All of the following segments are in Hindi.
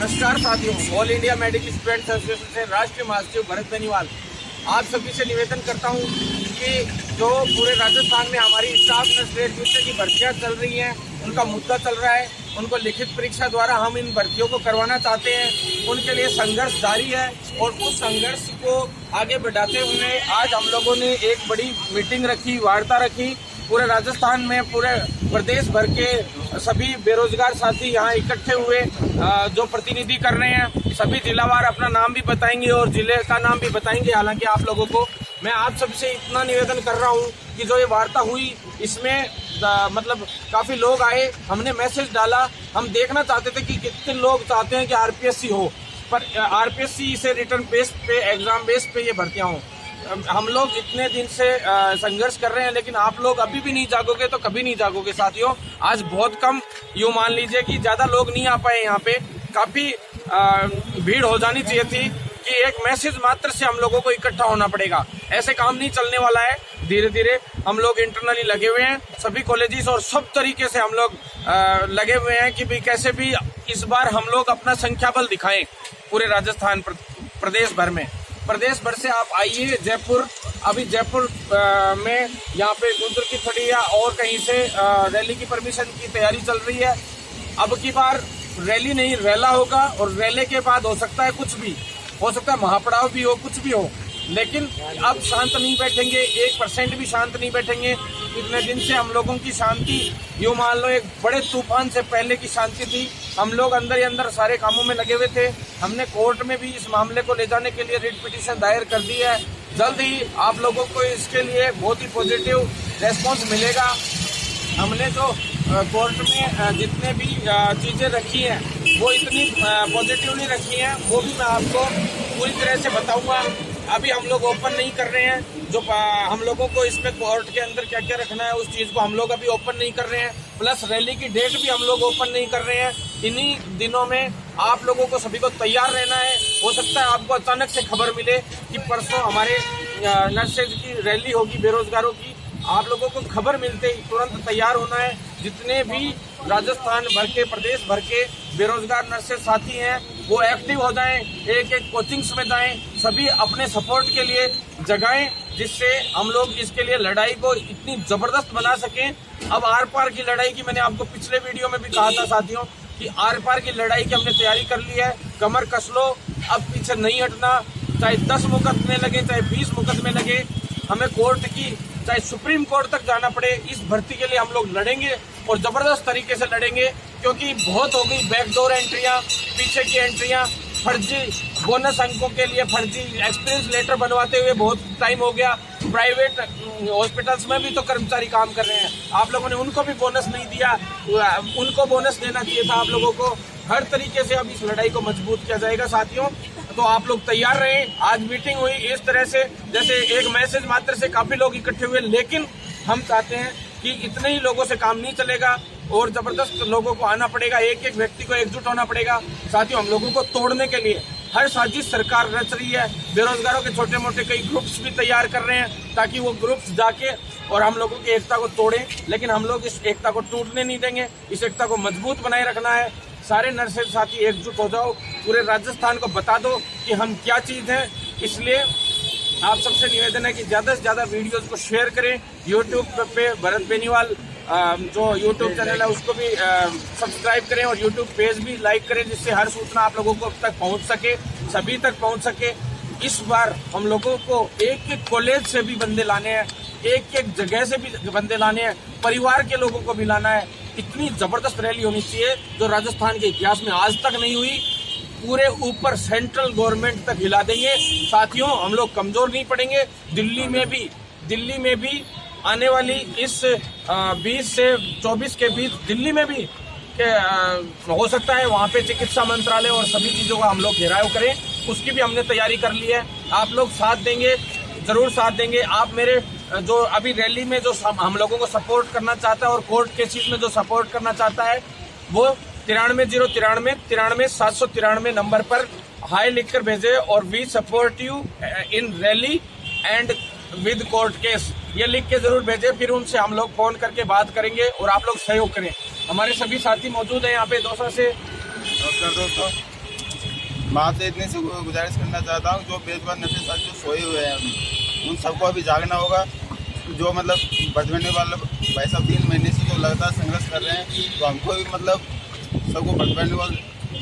नमस्कार साथियों, all India medical students association से राष्ट्रीय महासचिव भरत बेनीवाल आप सभी से निवेदन करता हूं कि जो पूरे राजस्थान में हमारी स्टाफ नर्स ग्रेजुएट की भर्तियां चल रही हैं, उनका मुद्दा चल रहा है। उनको लिखित परीक्षा द्वारा हम इन भर्तियों को करवाना चाहते हैं। उनके लिए संघर्ष जारी है और उस संघर्ष को आगे बढ़ाते हुए आज हम लोगों ने एक बड़ी मीटिंग रखी, वार्ता रखी। पूरे राजस्थान में, पूरे प्रदेश भर के सभी बेरोजगार साथी यहाँ इकट्ठे हुए, जो प्रतिनिधि कर रहे हैं। सभी जिलावार अपना नाम भी बताएंगे और जिले का नाम भी बताएंगे। हालांकि आप लोगों को मैं आप सबसे इतना निवेदन कर रहा हूँ कि जो ये वार्ता हुई इसमें मतलब काफी लोग आए, हमने मैसेज डाला। हम देखना चाहते थे कि कितने लोग चाहते हैं कि आरपीएससी हो, पर आरपीएससी से रिटर्न बेस पे, एग्जाम बेस पे ये भर्तियां हों। हम लोग इतने दिन से संघर्ष कर रहे हैं, लेकिन आप लोग अभी भी नहीं जागोगे तो कभी नहीं जागोगे साथियों। आज बहुत कम, यूँ मान लीजिए कि ज्यादा लोग नहीं आ पाए यहाँ पे। काफी भीड़ हो जानी चाहिए थी कि एक मैसेज मात्र से हम लोगों को इकट्ठा होना पड़ेगा। ऐसे काम नहीं चलने वाला है। धीरे धीरे हम लोग इंटरनली लगे हुए हैं, सभी कॉलेजेस और सब तरीके से हम लोग लगे हुए हैं कि भाई कैसे भी इस बार हम लोग अपना संख्या बल दिखाएं पूरे राजस्थान प्रदेश भर में। प्रदेश भर से आप आइए जयपुर, अभी जयपुर में यहाँ पे गुंदर की फड़िया और कहीं से रैली की परमिशन की तैयारी चल रही है। अब की बार रैली नहीं, रैला होगा और रैले के बाद हो सकता है कुछ भी हो सकता है, महापड़ाव भी हो, कुछ भी हो। लेकिन अब शांत नहीं बैठेंगे, 1% भी शांत नहीं बैठेंगे। इतने दिन से हम लोगों की शांति, यूँ मान लो एक बड़े तूफान से पहले की शांति थी। हम लोग अंदर ही अंदर सारे कामों में लगे हुए थे। हमने कोर्ट में भी इस मामले को ले जाने के लिए रिट पिटीशन दायर कर दी है। जल्द ही आप लोगों को इसके लिए बहुत ही पॉजिटिव रेस्पॉन्स मिलेगा। हमने जो कोर्ट में जितने भी चीज़ें रखी हैं वो इतनी पॉजिटिवली रखी हैं, वो भी मैं आपको पूरी तरह से बताऊंगा। अभी हम लोग ओपन नहीं कर रहे हैं। जो हम लोगों को इसमें कोर्ट के अंदर क्या क्या रखना है उस चीज़ को हम लोग अभी ओपन नहीं कर रहे हैं। प्लस रैली की डेट भी हम लोग ओपन नहीं कर रहे हैं। इन्हीं दिनों में आप लोगों को सभी को तैयार रहना है। हो सकता है आपको अचानक से खबर मिले कि परसों हमारे नर्सेज की रैली होगी बेरोजगारों की। आप लोगों को खबर मिलते ही तुरंत तैयार होना है। जितने भी राजस्थान भर के, प्रदेश भर के बेरोजगार नर्सेज साथी हैं वो एक्टिव हो जाएं, एक एक कोचिंग्स में जाएं, सभी अपने सपोर्ट के लिए जगाएं, जिससे हम लोग इसके लिए लड़ाई को इतनी जबरदस्त बना सकें। अब आर पार की लड़ाई की मैंने आपको पिछले वीडियो में भी कहा था साथियों कि आर पार की लड़ाई की हमने तैयारी कर ली है। कमर कस लो, अब पीछे नहीं हटना। चाहे 10 मुकदमे लगे, चाहे 20 मुकदमे लगे, हमें कोर्ट की, चाहे सुप्रीम कोर्ट तक जाना पड़े, इस भर्ती के लिए हम लोग लड़ेंगे और जबरदस्त तरीके से लड़ेंगे। क्योंकि बहुत हो गई बैकडोर एंट्रियां, पीछे की एंट्रियां, फर्जी बोनस अंकों के लिए फर्जी एक्सपीरियंस लेटर बनवाते हुए बहुत टाइम हो गया। प्राइवेट हॉस्पिटल्स में भी तो कर्मचारी काम कर रहे हैं, आप लोगों ने उनको भी बोनस नहीं दिया। उनको बोनस देना चाहिए था आप लोगों को। हर तरीके से अब इस लड़ाई को मजबूत किया जाएगा साथियों। तो आप लोग तैयार रहें। आज मीटिंग हुई इस तरह से, जैसे एक मैसेज मात्र से काफी लोग इकट्ठे हुए, लेकिन हम चाहते हैं कि इतने ही लोगों से काम नहीं चलेगा और जबरदस्त लोगों को आना पड़ेगा। एक एक व्यक्ति को एकजुट होना पड़ेगा साथियों। हम लोगों को तोड़ने के लिए हर साजिश सरकार रच रही है। बेरोजगारों के छोटे मोटे कई ग्रुप्स भी तैयार कर रहे हैं ताकि वो ग्रुप्स जाके और हम लोगों की एकता को तोड़ें। लेकिन हम लोग इस एकता को टूटने नहीं देंगे, इस एकता को मजबूत बनाए रखना है। सारे नर्सेज साथी एकजुट हो जाओ, पूरे राजस्थान को बता दो कि हम क्या चीज़ हैं। इसलिए आप सबसे निवेदन है कि ज़्यादा से ज़्यादा वीडियोस को शेयर करें। यूट्यूब पे भरत बेनीवाल जो यूट्यूब चैनल है उसको भी सब्सक्राइब करें और यूट्यूब पेज भी लाइक करें, जिससे हर सूचना आप लोगों को अब तक पहुंच सके, सभी तक पहुंच सके। इस बार हम लोगों को एक एक कॉलेज से भी बंदे लाने हैं, एक एक जगह से भी बंदे लाने हैं, परिवार के लोगों को भी लाना है। इतनी जबरदस्त रैली होनी चाहिए जो राजस्थान के इतिहास में आज तक नहीं हुई। पूरे ऊपर सेंट्रल गवर्नमेंट तक हिला देंगे साथियों। हम लोग कमजोर नहीं पड़ेंगे। दिल्ली में भी आने वाली इस 20 से 24 के बीच दिल्ली में भी हो सकता है वहाँ पे चिकित्सा मंत्रालय और सभी चीज़ों का हम लोग घेराव करें। उसकी भी हमने तैयारी कर ली है। आप लोग साथ देंगे, जरूर साथ देंगे। आप मेरे जो अभी रैली में जो हम लोगों को सपोर्ट करना चाहता है और कोर्ट केसेस में जो सपोर्ट करना चाहता है वो 93 093 793 नंबर पर हाई लिखकर भेजे और we support you in rally and with court case, ये लिख के जरूर भेजे। फिर उनसे हम लोग फोन करके बात करेंगे और आप लोग सहयोग करें। हमारे सभी साथी मौजूद हैं यहाँ पे दौसा से। मैं आपसे इतनी सी गुजारिश करना चाहता हूँ, जो बेजुबान नशे साथ जो सोए हुए हैं अभी, उन सबको अभी जागना होगा। जो मतलब बचने वाले भाई साहब 3 महीने से जो लगातार संघर्ष कर रहे हैं, तो हमको भी मतलब सबको बचने वाले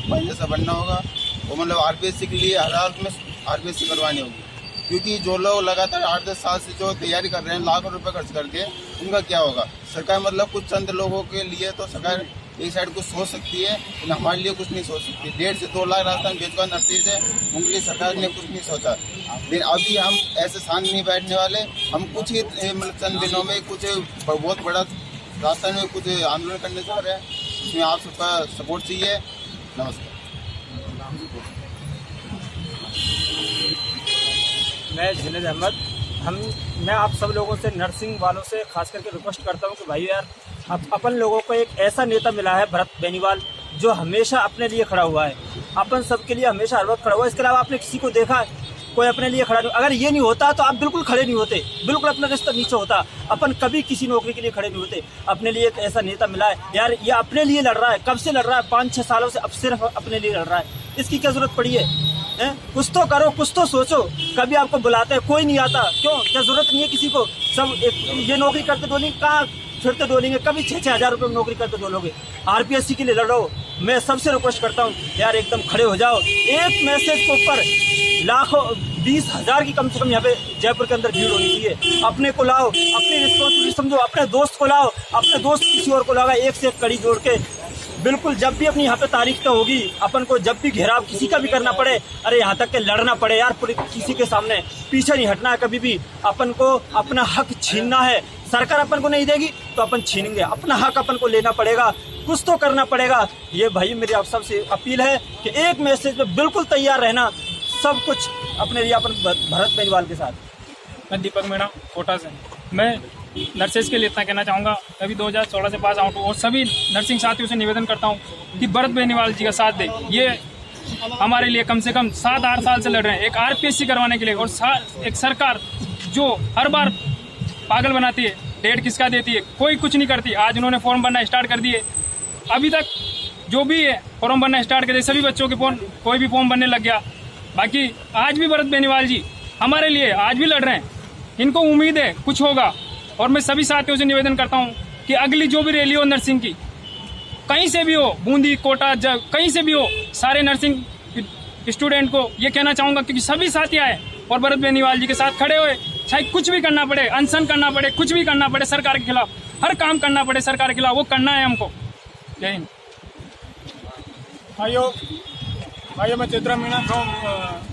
भाई जैसा बनना होगा। और मतलब आरपीएससी के लिए हर हाल में आरपीएससी करवानी होगी, क्योंकि जो लोग लगातार 8-10 साल से जो तैयारी कर रहे हैं लाखों रुपए खर्च करके, उनका क्या होगा। सरकार मतलब कुछ चंद लोगों के लिए तो सरकार एक साइड कुछ सोच सकती है, लेकिन हमारे लिए कुछ नहीं सोच सकती। 1.5 से 2 लाख राजस्थान बेजुबान नर्सिस है, उनके लिए सरकार ने कुछ नहीं सोचा। लेकिन अभी हम ऐसे शांत नहीं बैठने वाले। हम कुछ ही मतलब चंद दिनों में कुछ बहुत बड़ा राजस्थान में कुछ आंदोलन करने जा रहे हैं, इसमें आप सबका सपोर्ट चाहिए। नमस्कार। मैं जुनैद अहमद। मैं आप सब लोगों से, नर्सिंग वालों से खास करके रिक्वेस्ट करता हूं कि भाई यार, अपन लोगों को एक ऐसा नेता मिला है भरत बेनीवाल, जो हमेशा अपने लिए खड़ा हुआ है, अपन सबके लिए हमेशा हर वक्त खड़ा हुआ है। इसके अलावा आपने किसी को देखा है कोई अपने लिए खड़ा नहीं? अगर ये नहीं होता तो आप बिल्कुल खड़े नहीं होते, बिल्कुल अपना रिश्ता नीचे होता। अपन कभी किसी नौकरी के लिए खड़े नहीं होते। अपने लिए एक ऐसा नेता मिला है यार, ये अपने लिए लड़ रहा है। कब से लड़ रहा है? 5-6 सालों से अब सिर्फ अपने लिए लड़ रहा है। इसकी क्या जरूरत पड़ी है? कुछ तो करो, कुछ तो सोचो। कभी आपको बुलाते हैं, कोई नहीं आता, क्यों? क्या जरूरत नहीं है किसी को? सब ये नौकरी करते दो नहीं, कहाँ फिरते डोलेंगे? कभी 6-6 हज़ार रुपये में नौकरी करते डोलोगे? आरपीएससी के लिए लड़ो। मैं सबसे रिक्वेस्ट करता हूँ यार, एकदम खड़े हो जाओ। एक मैसेज के ऊपर लाखों 20,000 की कम से कम यहाँ पे जयपुर के अंदर भीड़ होनी चाहिए। अपने को लाओ, अपनी रिस्पॉन्सिबिलिटी समझो, अपने दोस्त को लाओ, अपने दोस्त किसी और को लाओ, एक से एक कड़ी जोड़ के बिल्कुल। जब भी अपनी यहाँ पे तारीख तो होगी, अपन को जब भी घेराव किसी का भी करना पड़े, अरे यहाँ तक के लड़ना पड़े यार, पूरी किसी के सामने पीछे नहीं हटना है कभी भी। अपन को अपना हक छीनना है। सरकार अपन को नहीं देगी तो अपन छीनेंगे। अपना हक अपन को लेना पड़ेगा, कुछ तो करना पड़ेगा। ये भाई मेरी आप सबसे अपील है कि एक मैसेज पे बिल्कुल तैयार रहना, सब कुछ अपने लिए अपन भरत बेनीवाल के साथ। मैं दीपक मीणा, कोटा से। मैं नर्सेज के लिए इतना कहना चाहूँगा, अभी 2016 से पास आउट हूँ, और सभी नर्सिंग साथियों से निवेदन करता हूँ कि भरत बेनीवाल जी का साथ दे। ये हमारे लिए कम से कम 7-8 साल से लड़ रहे हैं एक आरपीएससी करवाने के लिए। और एक सरकार जो हर बार पागल बनाती है, डेट किसका देती है, कोई कुछ नहीं करती। आज उन्होंने फॉर्म भरना स्टार्ट कर दिए, अभी तक जो भी है फॉर्म भरना स्टार्ट कर दिए, सभी बच्चों के फॉर्म, कोई भी फॉर्म भरने लग गया। बाकी आज भी भरत बेनीवाल जी हमारे लिए आज भी लड़ रहे हैं, इनको उम्मीद है कुछ होगा। और मैं सभी साथियों से निवेदन करता हूं कि अगली जो भी रैली हो नर्सिंग की, कहीं से भी हो, बूंदी, कोटा, कहीं से भी हो, सारे नर्सिंग स्टूडेंट को ये कहना चाहूँगा क्योंकि सभी साथी आए और भरत बेनीवाल जी के साथ खड़े हुए, चाहे कुछ भी करना पड़े, अनशन करना पड़े, कुछ भी करना पड़े सरकार के खिलाफ, हर काम करना पड़े सरकार के खिलाफ, वो करना है हमको। जय हिंद। भाइयों मैं चित्रा मीणा फ्रॉम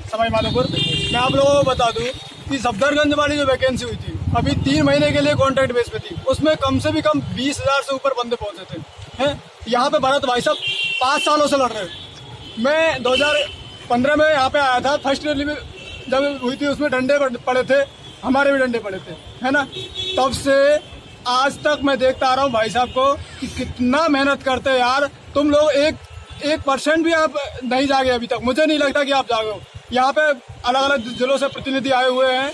सवाई माधोपुर। मैं आप लोगों को बता दूं कि सफदरगंज वाली जो वैकेंसी हुई थी, अभी 3 महीने के लिए कॉन्ट्रैक्ट बेस पे थी, उसमें कम से भी कम 20,000 से ऊपर बंदे पहुंचे थे। हैं यहाँ पे भरत भाई साहब 5 सालों से लड़ रहे हैं। मैं 2015 में यहाँ पे आया था, फर्स्ट रैली में जब हुई थी उसमें डंडे पड़े थे, हमारे भी डंडे पड़े थे, है ना। तब से आज तक मैं देखता आ रहा हूँ भाई साहब को कि कितना मेहनत करते हैं यार। तुम लोग 1% भी आप नहीं जागे अभी तक, मुझे नहीं लगता कि आप जागे हो। यहाँ पे अलग अलग जिलों से प्रतिनिधि आए हुए हैं,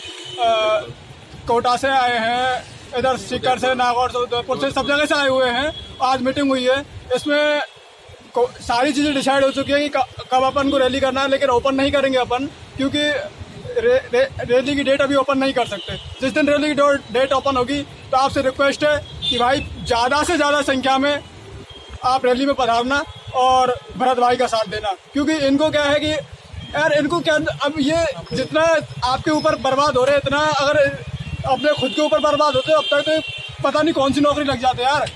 कोटा से आए हैं, इधर सीकर से, नागौर से, उदयपुर से, सब जगह से आए हुए हैं। आज मीटिंग हुई है, इसमें सारी चीज़ें डिसाइड हो चुकी है कि कब अपन को रैली करना है, लेकिन ओपन नहीं करेंगे अपन, क्योंकि रैली की डेट अभी ओपन नहीं कर सकते। जिस दिन रैली की डेट ओपन होगी तो आपसे रिक्वेस्ट है कि भाई ज़्यादा से ज़्यादा संख्या में आप रैली में पधारना और भरत भाई का साथ देना। क्योंकि इनको क्या है कि यार, इनको क्या, अब ये जितना आपके ऊपर बर्बाद हो रहे, इतना अगर अपने खुद के ऊपर बर्बाद होते अब तक तो पता नहीं कौन सी नौकरी लग जाते यार।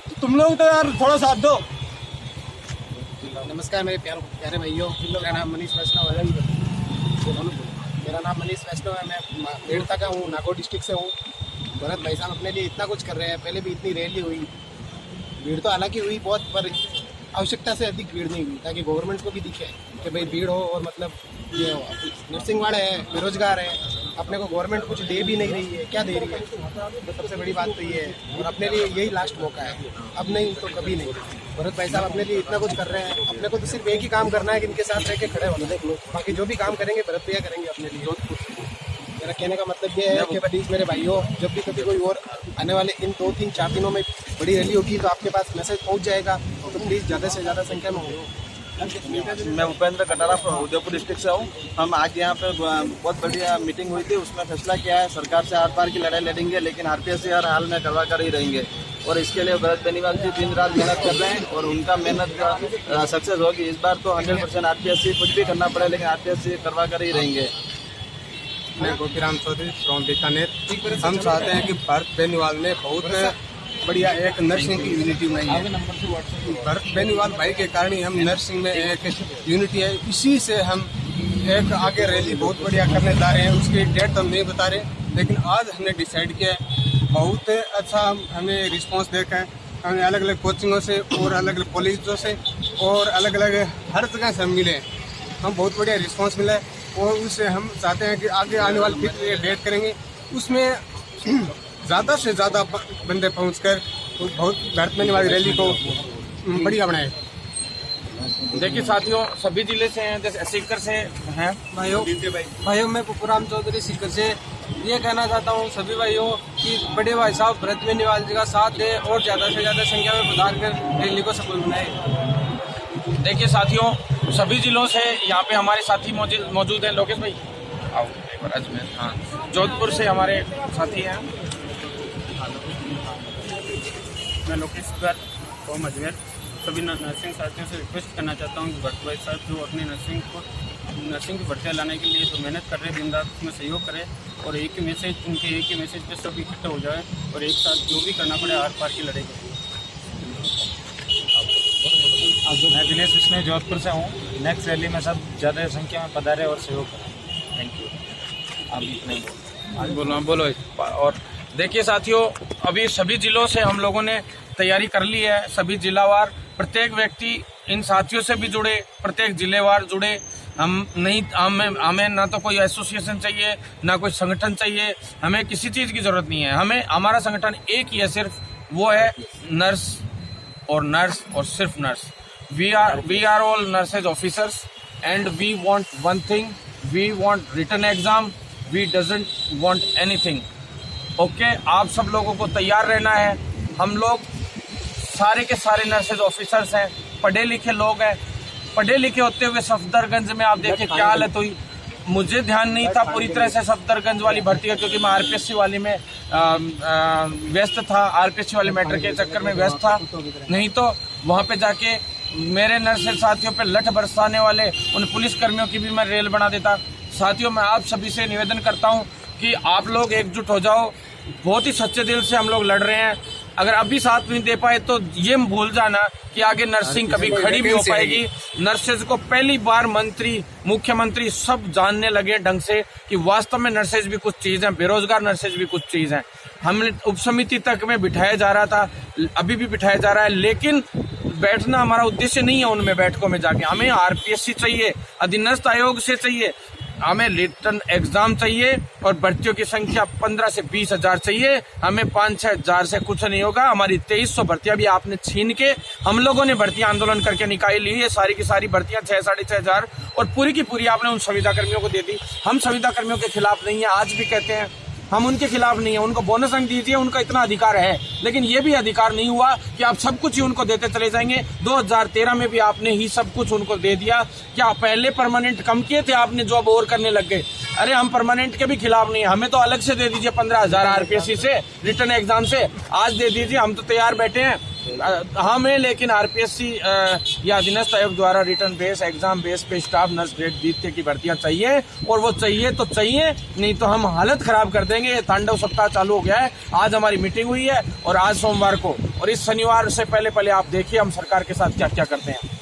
तो तुम लोग तो यार थोड़ा साथ दो। नमस्कार मेरे प्यारे भाइयों, मेरा नाम मनीष वैष्णव है। मैं मेड़ता का हूँ, नागौर डिस्ट्रिक्ट से हूँ। भरत भाई साहब अपने लिए इतना कुछ कर रहे हैं। पहले भी इतनी रैली हुई, भीड़ तो हालांकि हुई बहुत, पर आवश्यकता से अधिक भीड़ नहीं हुई, ताकि गवर्नमेंट को भी दिखे कि भाई भीड़ हो। और मतलब ये नर्सिंग वाले हैं, बेरोजगार हैं, अपने को गवर्नमेंट कुछ दे भी नहीं रही है, क्या दे रही है। तो सबसे बड़ी बात तो ये है, और अपने लिए यही लास्ट मौका है, अब नहीं तो कभी नहीं। भरत भाई साहब अपने लिए इतना कुछ कर रहे हैं, अपने को तो सिर्फ एक ही काम करना है कि इनके साथ रह के खड़े होना। देख लो, बाकी जो भी काम करेंगे भरत भैया करेंगे अपने लिए। मेरा कहने का मतलब ये है कि प्लीज़ मेरे भाइयों, जब भी कभी कोई और आने वाले इन 2-3-4 दिनों में बड़ी रैली होगी तो आपके पास मैसेज पहुंच जाएगा, तो प्लीज़ ज़्यादा से ज़्यादा संख्या में हो। मैं उपेंद्र कटारा उदयपुर डिस्ट्रिक्ट से हूँ। हम आज यहाँ पे बहुत बढ़िया मीटिंग हुई थी, उसमें फैसला किया है सरकार से आर पार की लड़ाई लड़ेंगे, लेकिन आरपीएससी हर हाल में करवा कर ही रहेंगे। और इसके लिए भरत बेनीवाल जी दिन रात मेहनत कर रहे हैं और उनका मेहनत सक्सेस होगी। इस बार तो 100% आरपीएससी कुछ भी करना पड़े, लेकिन आरपीएससी करवा कर ही रहेंगे। मैं गोपीराम चौधरी फ्रॉम बीकानेर। हम चाहते हैं कि भरत बेनीवाल ने बहुत बढ़िया एक नर्सिंग की यूनिटी बनाई है। भरत बेनीवाल भाई के कारण ही हम नर्सिंग में एक यूनिटी है, इसी से हम एक आगे रैली बहुत बढ़िया करने जा रहे हैं। उसकी डेट तो हम नहीं बता रहे, लेकिन आज हमने डिसाइड किया है। बहुत अच्छा हमें रिस्पांस देखा है, हमें अलग अलग कोचिंगों से और अलग अलग कॉलेजों से और अलग अलग हर जगह से हम मिले, हम बहुत बढ़िया रिस्पांस मिला है। और उससे हम चाहते हैं कि आगे आने वाली फिर डेट करेंगे, उसमें ज़्यादा से ज़्यादा बंदे पहुंचकर बहुत भरत बेनीवाल रैली को बढ़िया बनाए। देखिए साथियों, सभी जिले से हैं, जैसे सीकर से हैं भाइयों मैं पुपुराम चौधरी सीकर से ये कहना चाहता हूँ सभी भाइयों कि बड़े भाई साहब भरत बेनीवाल जी का साथ दें और ज़्यादा से ज़्यादा संख्या में पधार कर रैली को सफल बनाए। देखिए साथियों, सभी जिलों से यहाँ पे हमारे साथी मौजूद हैं। लोकेश भाई आओ एक बार। अजमेर, हाँ, जोधपुर से हमारे साथी हैं। मैं लोकेश फ्रॉम अजमेर। सभी नर्सिंग साथियों से रिक्वेस्ट करना चाहता हूँ कि भरत भाई साहब जो अपनी नर्सिंग की भर्तियाँ लाने के लिए जो मेहनत कर रहे हैं, दिन रात उसमें सहयोग करें और एक ही मैसेज पे सब इकट्ठे हो जाए और एक साथ जो भी करना पड़े आर पार की लड़ाई करें। मैं दिनेश विष्णु जोधपुर से हूँ। नेक्स्ट रैली में सब ज़्यादा संख्या में पधारे और सहयोग करें। Thank you. आप इतना बोलो। और देखिए साथियों, अभी सभी जिलों से हम लोगों ने तैयारी कर ली है। सभी जिलावार प्रत्येक व्यक्ति इन साथियों से भी जुड़े, प्रत्येक जिलेवार जुड़े। हमें ना तो कोई एसोसिएशन चाहिए, ना कोई संगठन चाहिए, हमें किसी चीज़ की ज़रूरत नहीं है। हमारा संगठन एक ही है सिर्फ, वो है नर्स और सिर्फ nurse. We are all nurses officers and we want one thing, we want written exam, we doesn't want anything. Okay, आप सब लोगों को तैयार रहना है। हम लोग सारे के सारे नर्सेज ऑफिसर्स हैं, पढ़े लिखे लोग हैं। पढ़े लिखे होते हुए सफदरगंज में आप देखें क्या हालत हुई। मुझे ध्यान नहीं था पूरी तरह से सफदरगंज वाली भर्ती का, क्योंकि मैं आरपीएससी वाली में व्यस्त था, आरपीएससी वाले मैटर के चक्कर में व्यस्त था। नहीं तो वहाँ पे जाके मेरे नर्सेज साथियों पे लठ बरसाने वाले उन पुलिस कर्मियों की भी मैं रेल बना देता। साथियों, मैं आप सभी से निवेदन करता हूँ कि आप लोग एकजुट हो जाओ। बहुत ही सच्चे दिल से हम लोग लड़ रहे हैं। अगर अभी साथ नहीं दे पाए तो ये भूल जाना कि आगे नर्सिंग कभी खड़ी भी हो पाएगी। नर्सेज को पहली बार मंत्री, मुख्यमंत्री सब जानने लगे ढंग से कि वास्तव में नर्सेज भी कुछ चीज़ है, बेरोजगार नर्सेज भी कुछ चीज़ है। हमने उपसमिति तक में बिठाया जा रहा था, अभी भी बिठाया जा रहा है, लेकिन बैठना हमारा उद्देश्य नहीं है उनमें बैठकों में जाके। हमें आरपीएससी चाहिए, अधीनस्थ आयोग से चाहिए, हमें रिटर्न एग्जाम चाहिए और भर्तियों की संख्या 15 से 20 हजार चाहिए। हमें 5-6 हजार से कुछ नहीं होगा। हमारी 2300 भर्तियां भी आपने छीन के, हम लोगों ने भर्तियां आंदोलन करके निकाली ली है। सारी की सारी भर्तियां 6-6.5 हजार और पूरी की पूरी आपने उन संविदा कर्मियों को दे दी। हम संविदा कर्मियों के खिलाफ नहीं है, आज भी कहते हैं हम उनके खिलाफ नहीं है। उनको बोनस अंक दीजिए, उनका इतना अधिकार है, लेकिन ये भी अधिकार नहीं हुआ कि आप सब कुछ ही उनको देते चले जाएंगे। 2013 में भी आपने ही सब कुछ उनको दे दिया। क्या पहले परमानेंट कम किए थे आपने, जॉब और करने लग गए? अरे हम परमानेंट के भी खिलाफ नहीं है, हमें तो अलग से दे दीजिए 15,000 आरपीएससी से, रिटर्न एग्जाम से आज दे दीजिए, हम तो तैयार बैठे हैं। हमें लेकिन आरपीएससी या अधीनस्थ आयोग द्वारा रिटर्न बेस, एग्जाम बेस पे स्टाफ नर्स ग्रेड द्वितीय की भर्तियां चाहिए, और वो चाहिए तो चाहिए, नहीं तो हम हालत खराब कर देंगे। तांडव सप्ताह चालू हो गया है। आज हमारी मीटिंग हुई है और आज सोमवार को, और इस शनिवार से पहले आप देखिए हम सरकार के साथ क्या क्या करते हैं।